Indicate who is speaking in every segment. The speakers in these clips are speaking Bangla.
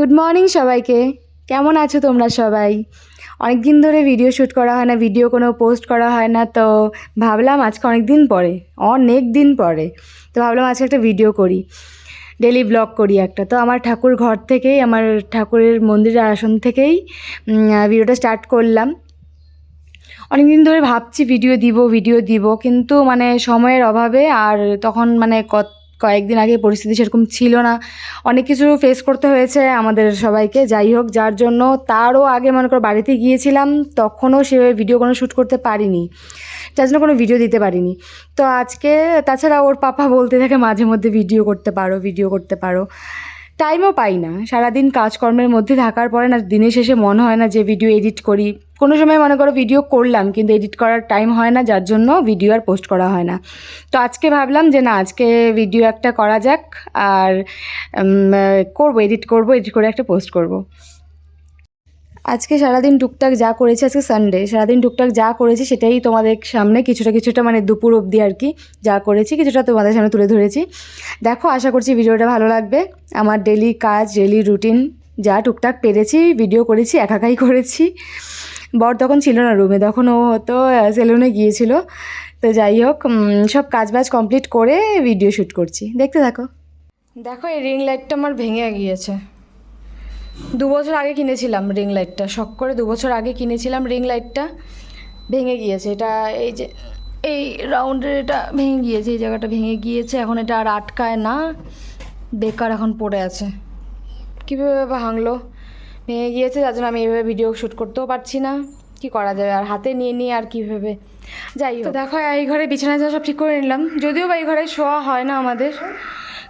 Speaker 1: গুড মর্নিং সবাইকে। কেমন আছো তোমরা সবাই? অনেক দিন ধরে ভিডিও শ্যুট করা হয় না, ভিডিও কোনো পোস্ট করা হয় না, তো ভাবলাম আজকে অনেক দিন পরে তো ভাবলাম আজকে একটা ভিডিও করি, ডেলি ব্লগ করি একটা। তো আমার ঠাকুর ঘর থেকেই, আমার ঠাকুরের মন্দিরের আসন থেকেই ভিডিওটা স্টার্ট করলাম। অনেক দিন ধরে ভাবছি ভিডিও দিব, কিন্তু মানে সময়ের অভাবে, আর তখন মানে কয়েকদিন আগে পরিস্থিতি সেরকম ছিল না, অনেক কিছু ফেস করতে হয়েছে আমাদের সবাইকে। যাই হোক, যার জন্য তারও আগে মনে করো বাড়িতে গিয়েছিলাম, তখনও সেভাবে ভিডিও কোনো শ্যুট করতে পারিনি, যার জন্য কোনো ভিডিও দিতে পারিনি। তো আজকে, তাছাড়া ওর পাপা বলতে থাকে মাঝে মধ্যে ভিডিও করতে পারো, টাইমও পাই না। সারাদিন কাজকর্মের মধ্যে থাকার পরে না, দিনের শেষে মনে হয় না যে ভিডিও এডিট করি। কোনো সময় মনে করো ভিডিও করলাম, কিন্তু এডিট করার টাইম হয় না, যার জন্য ভিডিও আর পোস্ট করা হয় না। তো আজকে ভাবলাম যে না, আজকে ভিডিও একটা করা যাক, আর এডিট করে একটা পোস্ট করব। আজকে সারাদিন টুকটাক যা করেছি, আজকে সানডে, সারাদিন টুকটাক যা করেছি সেটাই তোমাদের সামনে কিছুটা মানে দুপুর অবধি আর কি যা করেছি কিছুটা তোমাদের সামনে তুলে ধরেছি। দেখো, আশা করছি ভিডিওটা ভালো লাগবে। আমার ডেলি কাজ, ডেলি রুটিন, যা টুকটাক পেরেছি ভিডিও করেছি, একাই করেছি। বর তখন ছিল না রুমে, তখন ও হয়তো সেলুনে গিয়েছিল। তো যাই হোক, সব কাজবাজ কমপ্লিট করে ভিডিও শ্যুট করছি, দেখতে থাকো। দেখো, এই রিং লাইটটা আমার ভেঙে গিয়েছে। 2 বছর আগে কিনেছিলাম রিং লাইটটা, শখ করে 2 বছর আগে কিনেছিলাম রিং লাইটটা, ভেঙে গিয়েছে। এটা এই যে এই রাউন্ডের এটা ভেঙে গিয়েছে, এই জায়গাটা ভেঙে গিয়েছে। এখন এটা আর আটকায় না, বেকার এখন পড়ে আছে। কীভাবে ভাঙলো, ভেঙে গিয়েছে, যার জন্য আমি এইভাবে ভিডিও শ্যুট করতেও পারছি না। কি করা যাবে, আর হাতে নিয়ে আর কীভাবে। যাই হোক, দেখো এই ঘরে বিছানা সব ঠিক করে নিলাম, যদিও বা এই ঘরে শোয়া হয় না আমাদের,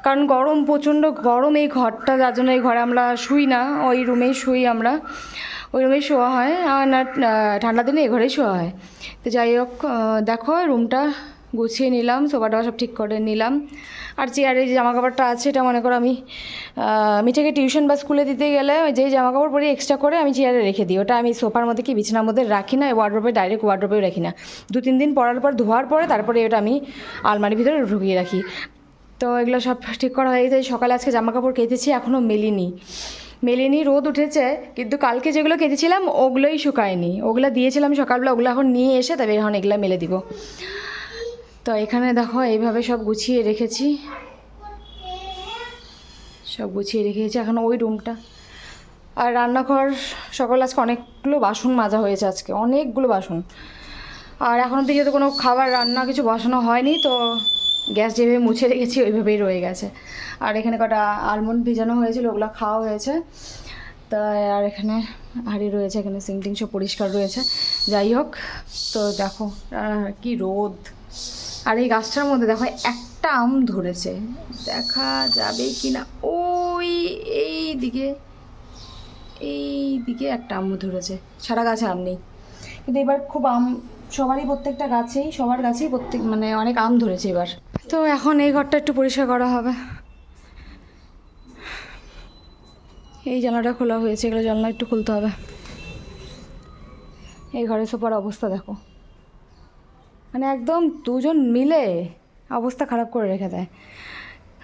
Speaker 1: কারণ গরম, প্রচণ্ড গরম এই ঘরটা, যার জন্য এই ঘরে আমরা শুই না, ওই রুমেই শুই আমরা, ওই রুমেই শোয়া হয়। আর না ঠান্ডার দিনে এই ঘরেই শোয়া হয়। তো যাই হোক, দেখো রুমটা গুছিয়ে নিলাম, সোফাটা সব ঠিক করে নিলাম। আর চেয়ারে যে জামা কাপড়টা আছে, এটা মনে করো আমি মিঠাকে টিউশন বা স্কুলে দিতে গেলে যেই জামা কাপড় পরি এক্সট্রা করে আমি চেয়ারে রেখে দিই, ওটা আমি সোফার মধ্যে কি বিছানার মধ্যে রাখি না, ডাইরেক্ট ওয়ার্ড্রোবেও রাখি না, 2-3 দিন পরার পর ধোয়ার পরে তারপরে এটা আমি আলমারির ভিতরে ঢুকিয়ে রাখি। তো এগুলো সব ঠিক করা হয়ে গেছে। সকালে আজকে জামা কাপড় কেচেছি, এখনও মেলিনি, রোদ উঠেছে, কিন্তু কালকে যেগুলো কেচেছিলাম ওগুলোই শুকায়নি, ওগুলো দিয়েছিলাম সকালবেলা, ওগুলো এখন নিয়ে এসে তবে এখন এগুলো মেলে দিব। তো এখানে দেখো এইভাবে সব গুছিয়ে রেখেছি, এখন ওই রুমটা। আর রান্নাঘর সকাল আজকে অনেকগুলো বাসন মাজা হয়েছে, আজকে অনেকগুলো বাসন। আর এখন অব্দি যেহেতু কোনো খাবার রান্না কিছু বসানো হয়নি, তো গ্যাস যেভাবে মুছে রেখেছি ওইভাবেই রয়ে গেছে। আর এখানে কটা আলমন্ড ভিজানো হয়েছিল, ওগুলো খাওয়া হয়েছে। তা আর এখানে হাঁড়ি রয়েছে, এখানে সিঙ্ক সব পরিষ্কার রয়েছে। যাই হোক, তো দেখো কি রোদ। আর এই গাছটার মধ্যে দেখো একটা আম ধরেছে, দেখা যাবে কি না, ওই এই দিকে একটা আম ধরেছে, সারা গাছে আম নেই, কিন্তু এবার খুব আম সবার গাছেই মানে অনেক আম ধরেছে এবার। তো এখন এই ঘরটা একটু পরিষ্কার করা হবে। এই জানলাটা খোলা হয়েছে, এগুলো জানলা একটু খুলতে হবে। এই ঘরে সোফার অবস্থা দেখো, মানে একদম দুজন মিলে অবস্থা খারাপ করে রেখে দেয়।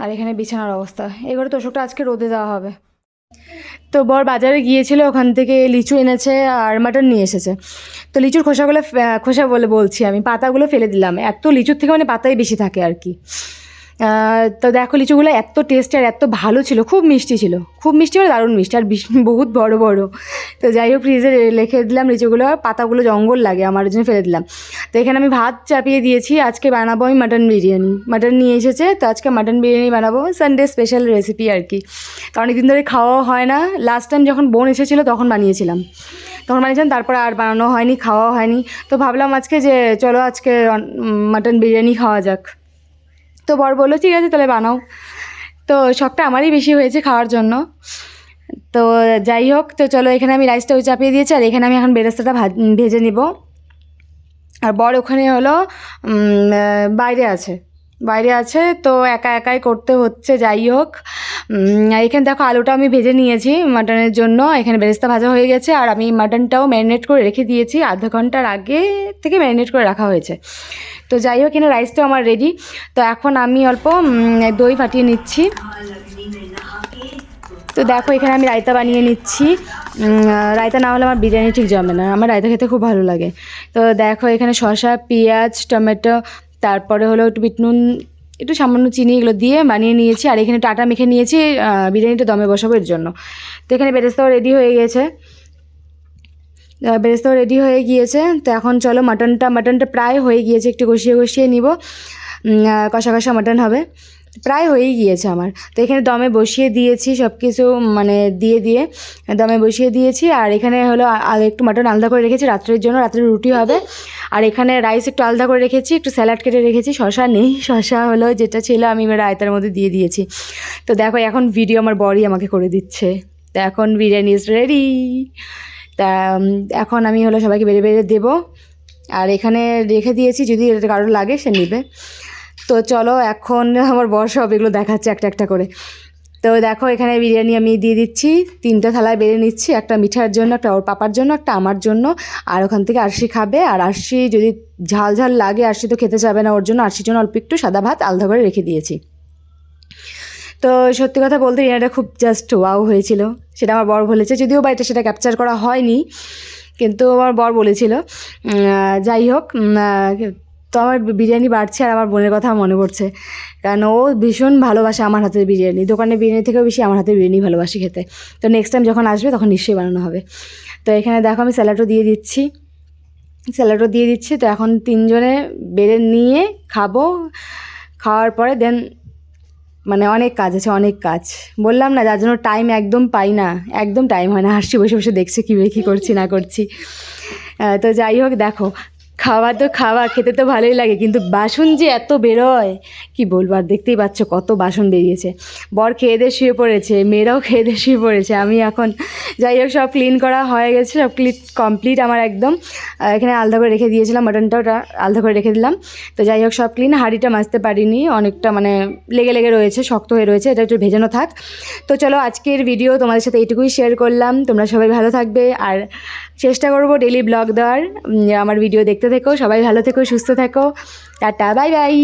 Speaker 1: আর এখানে বিছানার অবস্থা, এই ঘরে তোষকটা আজকে রোদে দেওয়া হবে। তো বর বাজারে গিয়েছিল, ওখান থেকে লিচু এনেছে আর মাটন নিয়ে এসেছে। তো লিচুর খোসা বলছি আমি, পাতাগুলো ফেলে দিলাম, এত লিচুর থেকে মানে পাতাই বেশি থাকে আর কি। তো দেখো লিচুগুলো এত টেস্টি আর এত ভালো ছিল, খুব মিষ্টি মানে দারুণ মিষ্টি, আর বহুত বড় বড়। তো যাই হোক, ফ্রিজে রেখে দিলাম লিচুগুলো, পাতাগুলো জঙ্গল লাগে আমার জন্য ফেলে দিলাম। তো এখানে আমি ভাত চাপিয়ে দিয়েছি, আজকে বানাবো আমি মাটন নিয়ে এসেছে, তো আজকে মাটন বিরিয়ানি বানাবো, সানডে স্পেশাল রেসিপি আর কি। তো অনেকদিন ধরে খাওয়াও হয় না, লাস্ট টাইম যখন বোন এসেছিলো তখন বানিয়েছিলাম, তারপরে আর বানানো হয়নি, খাওয়াও হয়নি। তো ভাবলাম আজকে যে চলো আজকে মাটন বিরিয়ানি খাওয়া যাক। তো বর বললো ঠিক আছে তাহলে বানাও। তো শখটা আমারই বেশি হয়েছে খাওয়ার জন্য। তো যাই হোক, তো চলো এখানে আমি রাইসটা চাপিয়ে দিয়েছি, আর এখানে আমি এখন বেরেস্তাটা ভেজে নিব। আর বর ওখানে হলো বাইরে আছে, তো একাই করতে হচ্ছে। যাই হোক, এখানে দেখো আলুটা আমি ভেজে নিয়েছি মাটনের জন্য, এখানে বেরেস্তা ভাজা হয়ে গেছে, আর আমি মাটনটাও ম্যারিনেট করে রেখে দিয়েছি, আধা ঘন্টার আগে থেকে ম্যারিনেট করে রাখা হয়েছে। তো যাই হোক, এখানে রাইসটাও আমার রেডি। তো এখন আমি অল্প দই ফাটিয়ে নিচ্ছি। তো দেখো এখানে আমি রায়তা বানিয়ে নিচ্ছি। রায়তা না হলে আমার বিরিয়ানি ঠিক জমে না, আমার রায়তা খেতে খুব ভালো লাগে। তো দেখো এখানে শসা, পেঁয়াজ, টমেটো, তারপরে হলো একটু বিট নুন, একটু সামান্য চিনি, এগুলো দিয়ে বানিয়ে নিয়েছি। আর এখানে টাটা মেখে নিয়েছি বিরিয়ানিটা দমে বসাবো এর জন্য। তো এখানে বেরেস্তাও রেডি হয়ে গেছে, বেরেস্তাও রেডি হয়ে গিয়েছে। তো এখন চলো মাটনটা প্রায় হয়ে গিয়েছে, একটু কষিয়ে নিব, কষা কষা মাটন হবে, প্রায় হয়েই গিয়েছে আমার। তো এখানে দমে বসিয়ে দিয়েছি সব কিছু, মানে দিয়ে দমে বসিয়ে দিয়েছি। আর এখানে হলো একটু মাটন আলাদা করে রেখেছি রাত্রের জন্য, রাত্রে রুটি হবে। আর এখানে রাইস একটু আলাদা করে রেখেছি, একটু স্যালাড কেটে রেখেছি। শসা নেই, শসা হলো যেটা ছিল আমি রায়তার মধ্যে দিয়ে দিয়েছি। তো দেখো এখন ভিডিও আমার বরই আমাকে করে দিচ্ছে। তো এখন বিরিয়ানি ইজ রেডি। তা এখন আমি হলো সবাইকে বেড়ে দেবো। আর এখানে রেখে দিয়েছি, যদি কারোর লাগে সে নেবে। তো চলো এখন আমার বর সব এগুলো দেখাচ্ছে একটা একটা করে। তো দেখো এখানে বিরিয়ানি আমি দিয়ে দিচ্ছি, 3টা থালায় বেড়ে নিচ্ছি, একটা মিঠার জন্য, একটা ওর পাপার জন্য, একটা আমার জন্য। আর ওখান থেকে আরশি খাবে, আর আরশি যদি ঝাল ঝাল লাগে, আরশি তো খেতে যাবে না, ওর জন্য আরশির জন্য অল্প একটু সাদা ভাত আলাদা করে রেখে দিয়েছি। তো সত্যি কথা বলতে বিরিয়ানিটা খুব জাস্ট ওয়াও হয়েছিল, সেটা আমার বর বলেছে, যদিও বাড়িতে সেটা ক্যাপচার করা হয়নি, কিন্তু আমার বর বলেছিল। যাই হোক, তো আমার বিরিয়ানি বাড়ছে আর আমার বোনের কথা মনে পড়ছে, কারণ ও ভীষণ ভালোবাসে আমার হাতের বিরিয়ানি, দোকানের বিরিয়ানি থেকেও বেশি আমার হাতের বিরিয়ানি ভালোবাসি খেতে। তো নেক্সট টাইম যখন আসবে তখন নিশ্চয়ই বানানো হবে। তো এখানে দেখো আমি স্যালাডও দিয়ে দিচ্ছি। তো এখন 3জনে বেড়ে নিয়ে খাবো, খাওয়ার পরে দেন মানে অনেক কাজ আছে, অনেক কাজ বললাম না, যার জন্য টাইম একদম পাই না, একদম টাইম হয় না। হাসি বসে বসে দেখছি কী করছি না করছি। তো যাই হোক, দেখো খাওয়া তো খাওয়া, খেতে তো ভালোই লাগে, কিন্তু বাসন যে এত বেরোয় কি বলবো। আর দেখতেই পাচ্ছ কত বাসন বেরিয়েছে। বর খেয়ে দিয়ে শুয়ে পড়েছে, মেয়েরাও খেয়ে দিয়ে শুয়ে পড়েছে, আমি এখন যাই হোক সব ক্লিন করা হয়ে গেছে, সব কমপ্লিট আমার একদম। এখানে আলাদা করে রেখে দিয়েছিলাম, মাটনটা ওটা আলাদা করে রেখে দিলাম। তো যাই হোক সব ক্লিন, হাঁড়িটা মাজতে পারিনি, অনেকটা মানে লেগে রয়েছে, শক্ত হয়ে রয়েছে, এটা একটু ভেজানো থাক। তো চলো আজকের ভিডিও তোমাদের সাথে এইটুকুই শেয়ার করলাম। তোমরা সবাই ভালো থাকবে, আর চেষ্টা করবো ডেইলি ব্লগ দেওয়ার। আমার ভিডিও দেখতে থেকো, সবাই ভালো থেকো, সুস্থ থেকো, টাটা, বাই বাই।